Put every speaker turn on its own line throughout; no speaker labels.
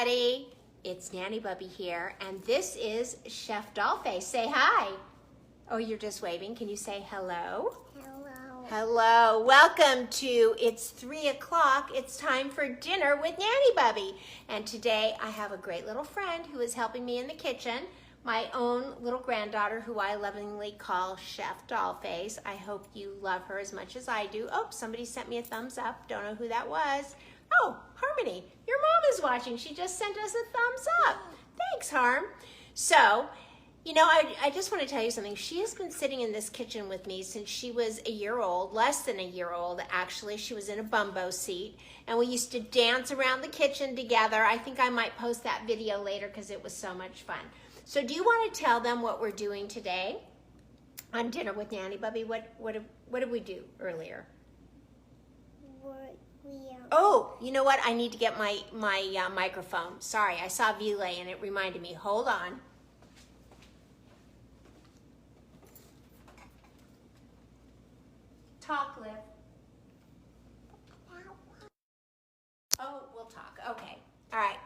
everybody. It's Nanny Bubby here, and this is Chef Dollface. Say hi. Oh, you're just waving. Can you say hello?
Hello.
Hello. Welcome to It's 3 o'clock. It's time for dinner with Nanny Bubby. And today I have a great little friend who is helping me in the kitchen. My own little granddaughter who I lovingly call Chef Dollface. I hope you love her as much as I do. Oh, somebody sent me a thumbs up. Don't know who that was. Oh, Harmony, your mom is watching. She just sent us a thumbs up. Thanks, Harm. So, you know, I just want to tell you something. She has been sitting in this kitchen with me since she was a year old, less than a year old, actually. She was in a bumbo seat, and we used to dance around the kitchen together. I think I might post that video later because it was so much fun. So do you want to tell them what we're doing today on Dinner with Nanny Bubby? What did we do earlier? Oh, you know what? I need to get my microphone. Sorry, I saw Vile and it reminded me. Hold on. Talk, Liv. Oh, we'll talk. Okay. All right.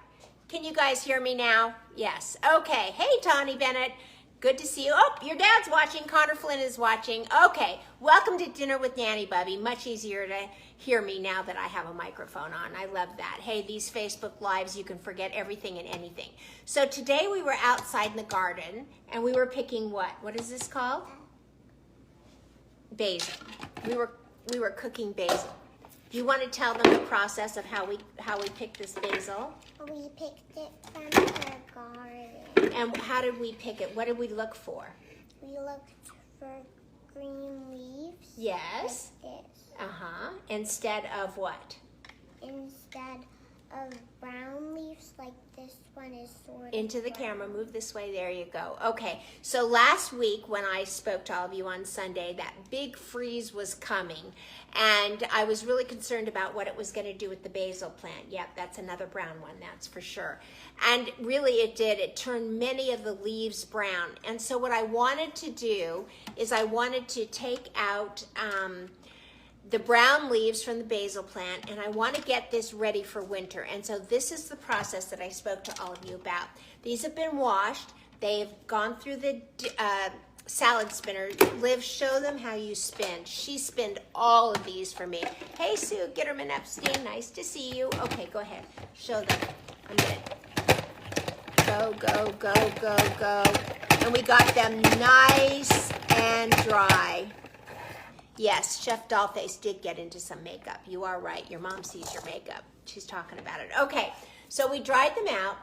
Can you guys hear me now? Yes. Okay. Hey, Tawny Bennett. Good to see you. Oh, your dad's watching. Connor Flynn is watching. Okay. Welcome to Dinner with Nanny Bubby. Much easier to hear me now that I have a microphone on. I love that. Hey, these Facebook Lives, you can forget everything and anything. So today we were outside in the garden and we were picking what? What is this called? Basil. We were cooking basil. Do you want to tell them the process of how we picked this basil?
We picked it from the garden.
And how did we pick it? What did we look for?
We looked for green leaves.
Yes.
Like this.
Instead of what?
Instead of brown leaves, like this one is sort of
Into the
brown.
camera. Move this way. There you go. Okay. So last week when I spoke to all of you on Sunday, that big freeze was coming. And I was really concerned about what it was going to do with the basil plant. Yep, that's another brown one, that's for sure. And really it did. It turned many of the leaves brown. And so what I wanted to do is I wanted to take out the brown leaves from the basil plant, and I want to get this ready for winter. And so this is the process that I spoke to all of you about. These have been washed. They've gone through the salad spinner. Liv, show them how you spin. She spinned all of these for me. Hey, Sue Gitterman Epstein, nice to see you. Okay, go ahead. Show them. I'm gonna go. And we got them nice and dry. Yes, Chef Dollface did get into some makeup. You are right. Your mom sees your makeup. She's talking about it. Okay, so we dried them out.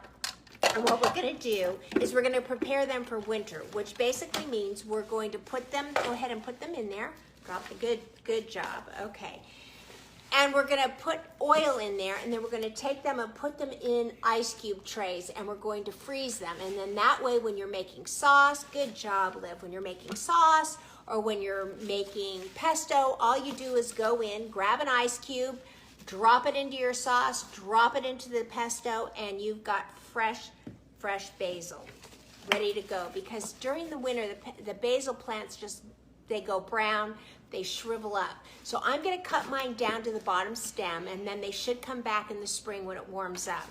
And what we're going to do is we're going to prepare them for winter, which basically means we're going to put them, go ahead and put them in there. Drop the good job. Okay. And we're going to put oil in there, and then we're going to take them and put them in ice cube trays, and we're going to freeze them. And then that way when you're making sauce, good job, Liv, when you're making sauce or when you're making pesto, all you do is go in, grab an ice cube, drop it into your sauce, drop it into the pesto, and you've got fresh basil ready to go. Because during the winter, the basil plants they go brown, they shrivel up. So I'm gonna cut mine down to the bottom stem, and then they should come back in the spring when it warms up.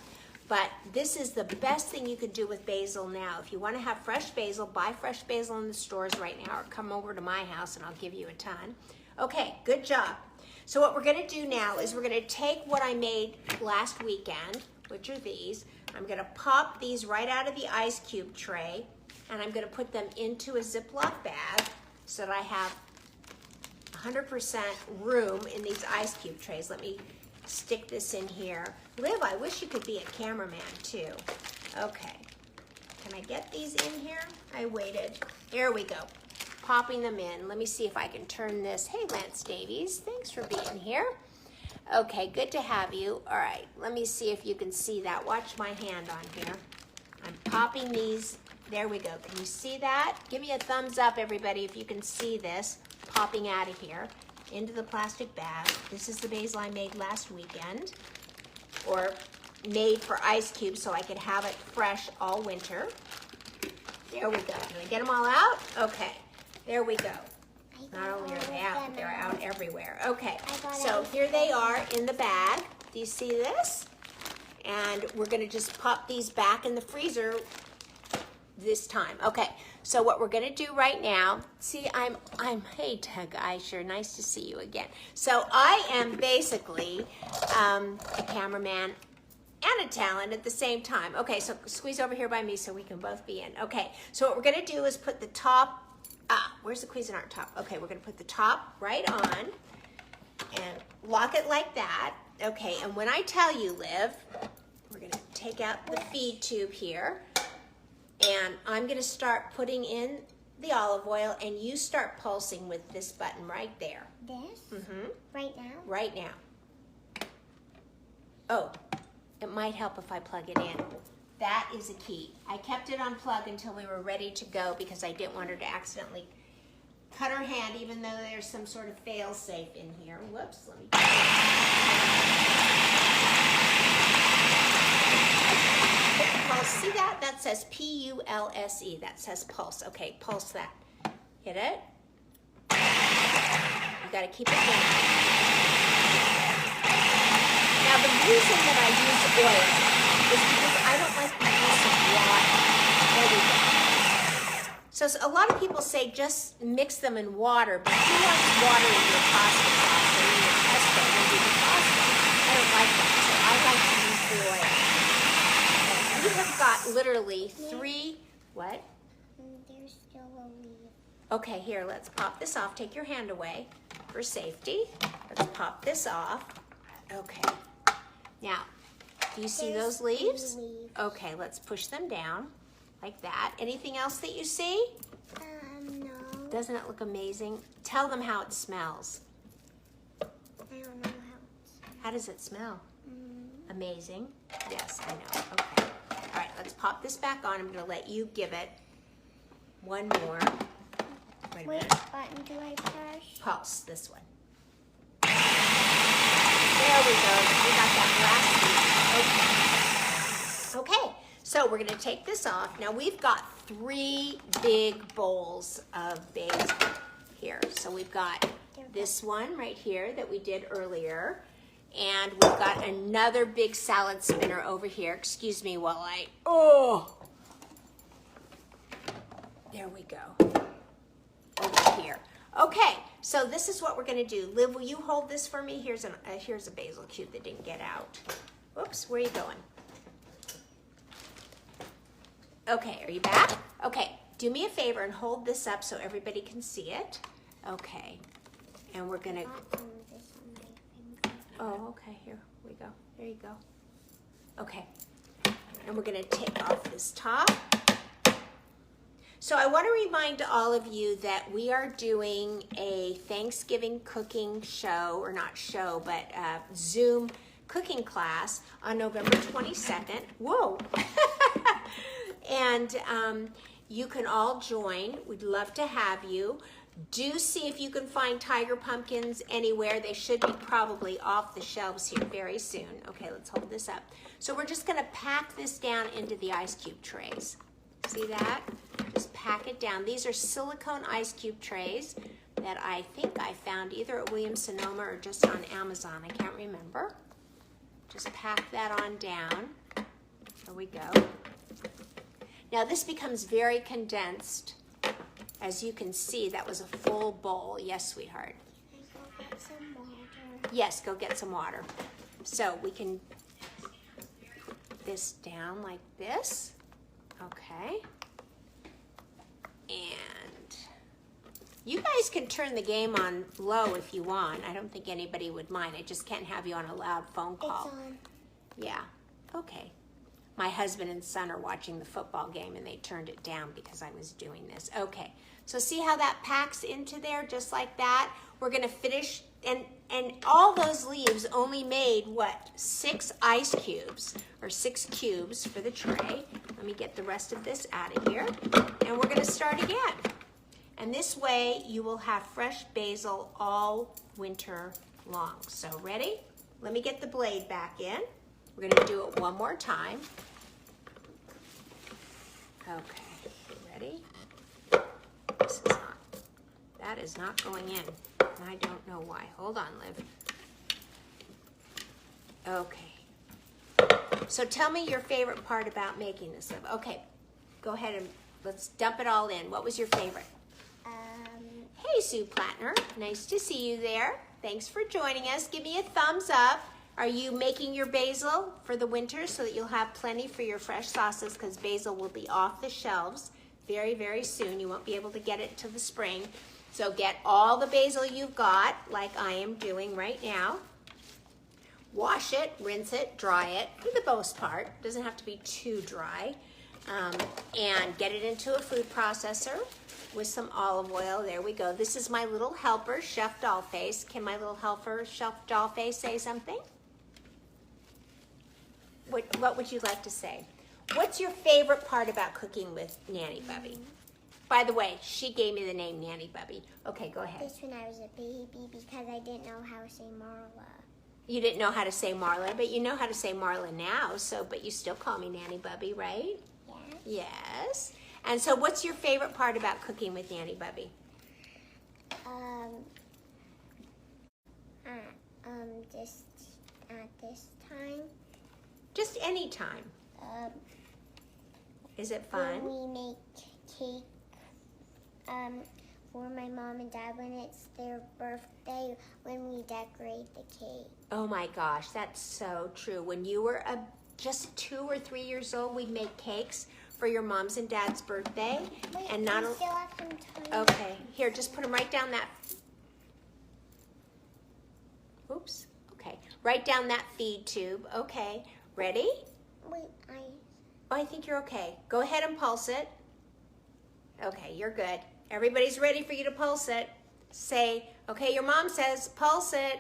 But this is the best thing you could do with basil now. If you wanna have fresh basil, buy fresh basil in the stores right now, or come over to my house and I'll give you a ton. Okay, good job. So what we're gonna do now is we're gonna take what I made last weekend, which are these. I'm gonna pop these right out of the ice cube tray, and I'm gonna put them into a Ziploc bag so that I have 100% room in these ice cube trays. Let me stick this in here. Liv, I wish you could be a cameraman too. Okay, can I get these in here? I waited. There we go. Popping them in. Let me see if I can turn this. Hey, Lance Davies, thanks for being here. Okay, good to have you. All right, let me see if you can see that. Watch my hand on here. I'm popping these. There we go. Can you see that? Give me a thumbs up, everybody, if you can see this popping out of here into the plastic bag. This is the basil I made last weekend, or made for ice cubes so I could have it fresh all winter. There we go. Can I get them all out? Okay, there we go. Not only are they out, but they're out everywhere. Okay, so here they are in the bag. Do you see this? And we're gonna just pop these back in the freezer this time. Okay, so what we're gonna do right now, see, hey Doug Eicher, nice to see you again. So I am basically a cameraman and a talent at the same time. Okay, so squeeze over here by me so we can both be in. Okay, so what we're gonna do is put the top, where's the Cuisinart top? Okay, we're gonna put the top right on and lock it like that. Okay, and when I tell you, Liv, we're gonna take out the feed tube here, and I'm gonna start putting in the olive oil, and you start pulsing with this button right there.
This?
Mm-hmm.
Right now?
Right now. Oh, it might help if I plug it in. That is a key. I kept it unplugged until we were ready to go because I didn't want her to accidentally cut her hand, even though there's some sort of fail-safe in here. Whoops, let me pulse. See that? That says P-U-L-S-E. That says pulse. Okay, pulse that. Hit it. You gotta keep it going. Now the reason that I use oil is because I don't like the use of water. There we go. So a lot of people say just mix them in water, but who wants water in your pasta sauce or in your pesto when you do pasta? I don't like that, so I like to use the oil. We have got literally 3, what?
There's still a leaf.
Okay, here, let's pop this off. Take your hand away for safety. Let's pop this off. Okay. Now, do you see those leaves? Okay, let's push them down like that. Anything else that you see?
No.
Doesn't it look amazing? Tell them how it smells.
I don't know how it's...
How does it smell? Amazing. Yes, I know. Okay. All right, let's pop this back on. I'm going to let you give it one more. Wait a minute.
Which button do I push?
Pulse, this one. There we go. We got that last piece. Okay, so we're going to take this off. Now we've got 3 big bowls of basil here. So we've got this one right here that we did earlier. And we've got another big salad spinner over here. Excuse me while there we go. Over here. Okay, so this is what we're gonna do. Liv, will you hold this for me? Here's a basil cube that didn't get out. Whoops, where are you going? Okay, are you back? Okay, do me a favor and hold this up so everybody can see it. Okay, and we're gonna... Oh, okay, here we go. There you go. Okay, and we're gonna take off this top. So I wanna remind all of you that we are doing a Thanksgiving cooking show, or not show, but Zoom cooking class on November 22nd. Whoa! And you can all join. We'd love to have you. Do see if you can find tiger pumpkins anywhere. They should be probably off the shelves here very soon. Okay, let's hold this up. So we're just gonna pack this down into the ice cube trays. See that? Just pack it down. These are silicone ice cube trays that I think I found either at Williams-Sonoma or just on Amazon. I can't remember. Just pack that on down. There we go. Now this becomes very condensed. As you can see, that was a full bowl. Yes, sweetheart.
Can I go get some water?
Yes, go get some water. So we can put this down like this. Okay. And you guys can turn the game on low if you want. I don't think anybody would mind. I just can't have you on a loud phone call.
It's on.
Yeah, okay. My husband and son are watching the football game and they turned it down because I was doing this. Okay, so see how that packs into there just like that? We're gonna finish, and all those leaves only made, what, 6 ice cubes, or 6 cubes for the tray. Let me get the rest of this out of here. And we're gonna start again. And this way you will have fresh basil all winter long. So ready? Let me get the blade back in. We're gonna do it one more time. Okay, ready? That is not going in. And I don't know why. Hold on, Liv. Okay. So tell me your favorite part about making this. Okay, go ahead and let's dump it all in. What was your favorite? Hey, Sue Plattner. Nice to see you there. Thanks for joining us. Give me a thumbs up. Are you making your basil for the winter so that you'll have plenty for your fresh sauces, because basil will be off the shelves very, very soon. You won't be able to get it until the spring. So get all the basil you've got, like I am doing right now. Wash it, rinse it, dry it for the most part. It doesn't have to be too dry. And get it into a food processor with some olive oil. There we go. This is my little helper, Chef Dollface. Can my little helper, Chef Dollface, say something? What would you like to say? What's your favorite part about cooking with Nanny Bubby? By the way, she gave me the name Nanny Bubby. Okay, go ahead.
This when I was a baby because I didn't know how to say Marla.
You didn't know how to say Marla, but you know how to say Marla now, but you still call me Nanny Bubby, right?
Yeah.
Yes. And so what's your favorite part about cooking with Nanny Bubby?
Just at this time.
Just any time. Is it fun?
When we make cake, for my mom and dad when it's their birthday, when we decorate the cake.
Oh my gosh, that's so true. When you were just 2 or 3 years old, we'd make cakes for your mom's and dad's birthday.
Wait,
and
we still have some time.
Okay, here, just put them right down that. Oops. Okay, right down that feed tube. Okay, ready?
Wait,
I think you're okay. Go ahead and pulse it. Okay, you're good. Everybody's ready for you to pulse it. Say, okay, your mom says, pulse it.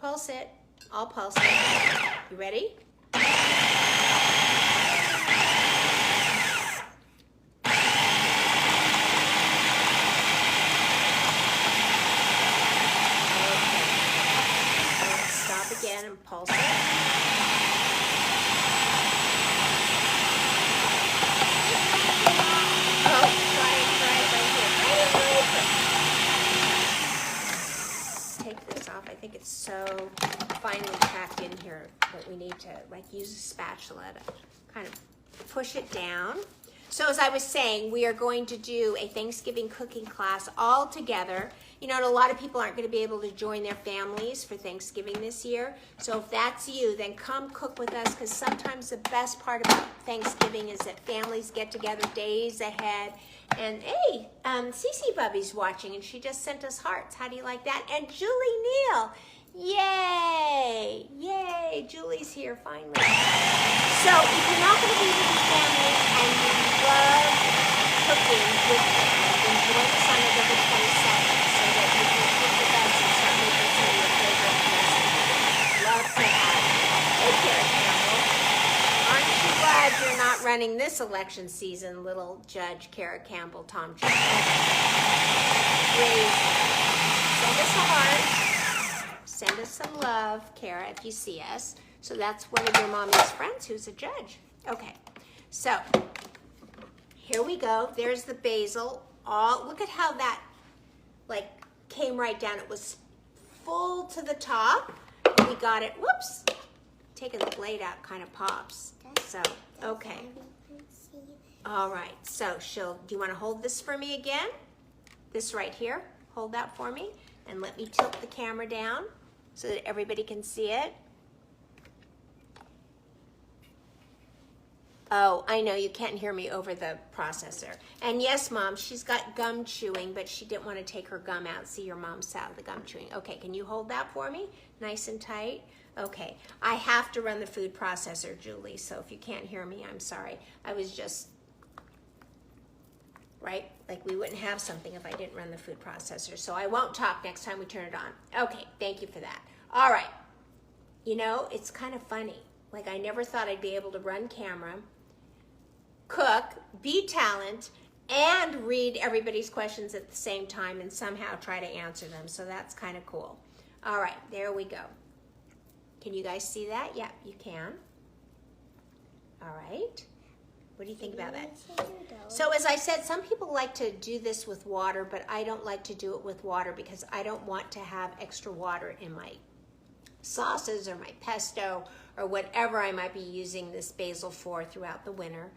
Pulse it. I'll pulse it. You ready? And pulse it. Oh, try it right here. Take this off. I think it's so finely packed in here that we need to use a spatula to kind of push it down. So as I was saying, we are going to do a Thanksgiving cooking class all together. You know, a lot of people aren't going to be able to join their families for Thanksgiving this year. So if that's you, then come cook with us, because sometimes the best part about Thanksgiving is that families get together days ahead. And hey, Cece Bubby's watching, and she just sent us hearts. How do you like that? And Julie Neal. Yay! Yay! Julie's here finally. So if you're not going to be with your family and you love cooking with them, then join us on November 22nd so that you can cook with us and start making some of your favorite recipes. Love to have you. Hey, Carrot Campbell. Aren't you glad you're not running this election season, little Judge Carrot Campbell, Tom Jones? Please send us a heart. Send us some love, Kara, if you see us. So that's one of your mommy's friends who's a judge. Okay, so here we go. There's the basil. Look at how that came right down. It was full to the top. We got it. Whoops! Taking the blade out kind of pops. So okay. All right. So do you want to hold this for me again? This right here. Hold that for me, and let me tilt the camera down so that everybody can see it. Oh, I know you can't hear me over the processor. And yes, Mom, she's got gum chewing, but she didn't want to take her gum out. See, your mom's out of the gum chewing. Okay, can you hold that for me? Nice and tight. Okay, I have to run the food processor, Julie, so if you can't hear me, I'm sorry. I was just, right? Like we wouldn't have something if I didn't run the food processor. So I won't talk next time we turn it on. Okay, thank you for that. All right. You know, it's kind of funny. Like I never thought I'd be able to run camera, cook, be talent, and read everybody's questions at the same time and somehow try to answer them. So that's kind of cool. All right, there we go. Can you guys see that? Yeah, you can. All right. What do you think about that? So as I said, some people like to do this with water, but I don't like to do it with water because I don't want to have extra water in my sauces or my pesto or whatever I might be using this basil for throughout the winter.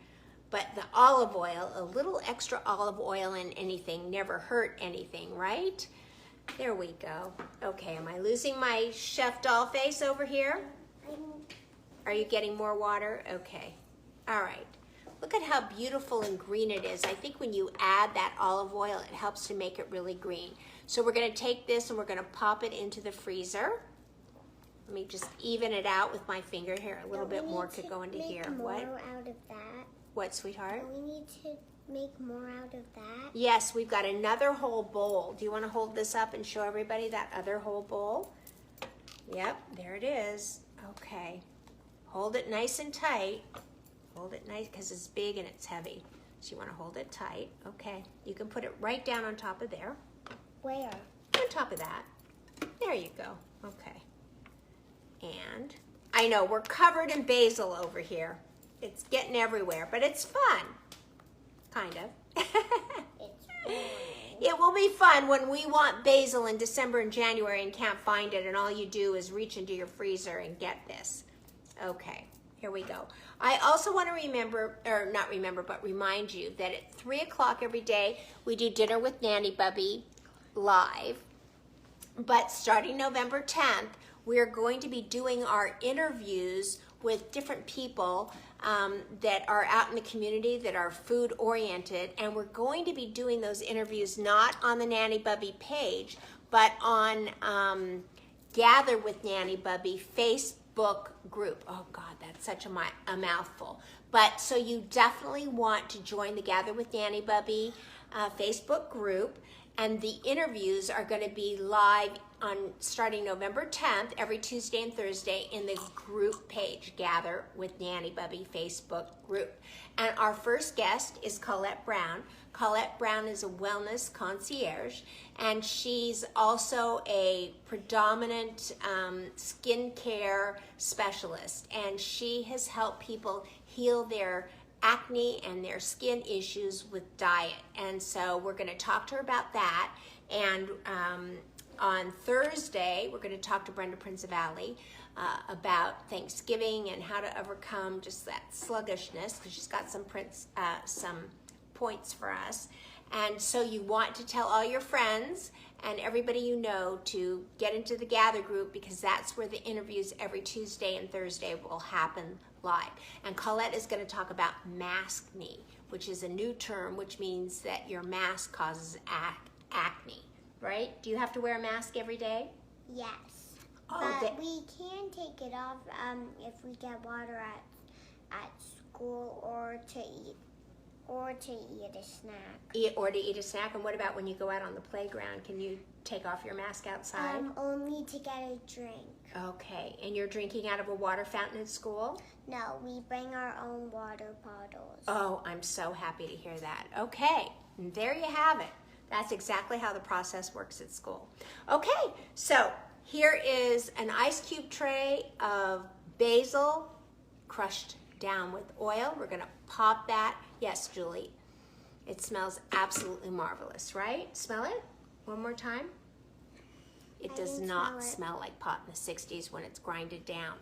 But the olive oil, a little extra olive oil in anything never hurt anything, right? There we go. Okay, am I losing my chef doll face over here? Are you getting more water? Okay. All right. Look at how beautiful and green it is. I think when you add that olive oil, it helps to make it really green. So we're going to take this and we're going to pop it into the freezer. Let me just even it out with my finger here. A little bit more could go into here. What?
Out of that.
What, sweetheart?
We need to make more out of that.
Yes, we've got another whole bowl. Do you want to hold this up and show everybody that other whole bowl? Yep, there it is. Okay. Hold it nice and tight. Hold it nice because it's big and it's heavy. So you want to hold it tight. Okay. You can put it right down on top of there.
Where?
On top of that. There you go. Okay. And I know we're covered in basil over here. It's getting everywhere, but it's fun. Kind of. It will be fun when we want basil in December and January and can't find it, and all you do is reach into your freezer and get this. Okay, here we go. I also want to remind you that at 3 o'clock every day, we do Dinner with Nanny Bubby live. But starting November 10th, we're going to be doing our interviews with different people that are out in the community that are food oriented, and we're going to be doing those interviews not on the Nanny Bubby page, but on Gather with Nanny Bubby Facebook group. Oh God, that's such a mouthful. But so you definitely want to join the Gather with Nanny Bubby Facebook group, and the interviews are going to be live on starting November 10th, every Tuesday and Thursday in the group page, Gather with Nanny Bubby Facebook group. And our first guest is Colette Brown. Colette Brown is a wellness concierge, and she's also a predominant skincare specialist, and she has helped people heal their acne and their skin issues with diet. And so we're going to talk to her about that. And on Thursday, we're going to talk to Brenda Principali about Thanksgiving and how to overcome just that sluggishness, because she's got some points for us. And so you want to tell all your friends and everybody you know to get into the Gather group, because that's where the interviews every Tuesday and Thursday will happen live. And Colette is going to talk about maskne, which is a new term, which means that your mask causes acne, right? Do you have to wear a mask every day?
Yes.
Oh,
but we can take it off if we get water at school or to eat a snack.
Or to eat a snack. And what about when you go out on the playground? Can you take off your mask outside?
Only to get a drink.
Okay. And you're drinking out of a water fountain at school?
No, we bring our own water bottles.
Oh, I'm so happy to hear that. Okay. And there you have it. That's exactly how the process works at school. Okay. So here is an ice cube tray of basil crushed down with oil. We're going to pop that. Yes, Julie. It smells absolutely marvelous, right? Smell it? One more time. It does not smell like pot in the 60s when it's grinded down.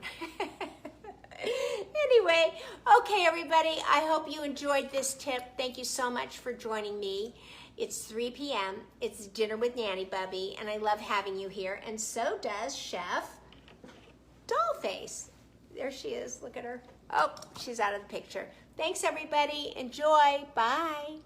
Anyway, okay, everybody. I hope you enjoyed this tip. Thank you so much for joining me. It's 3 p.m. It's Dinner with Nanny Bubby, and I love having you here. And so does Chef Dollface. There she is. Look at her. Oh, she's out of the picture. Thanks, everybody. Enjoy. Bye.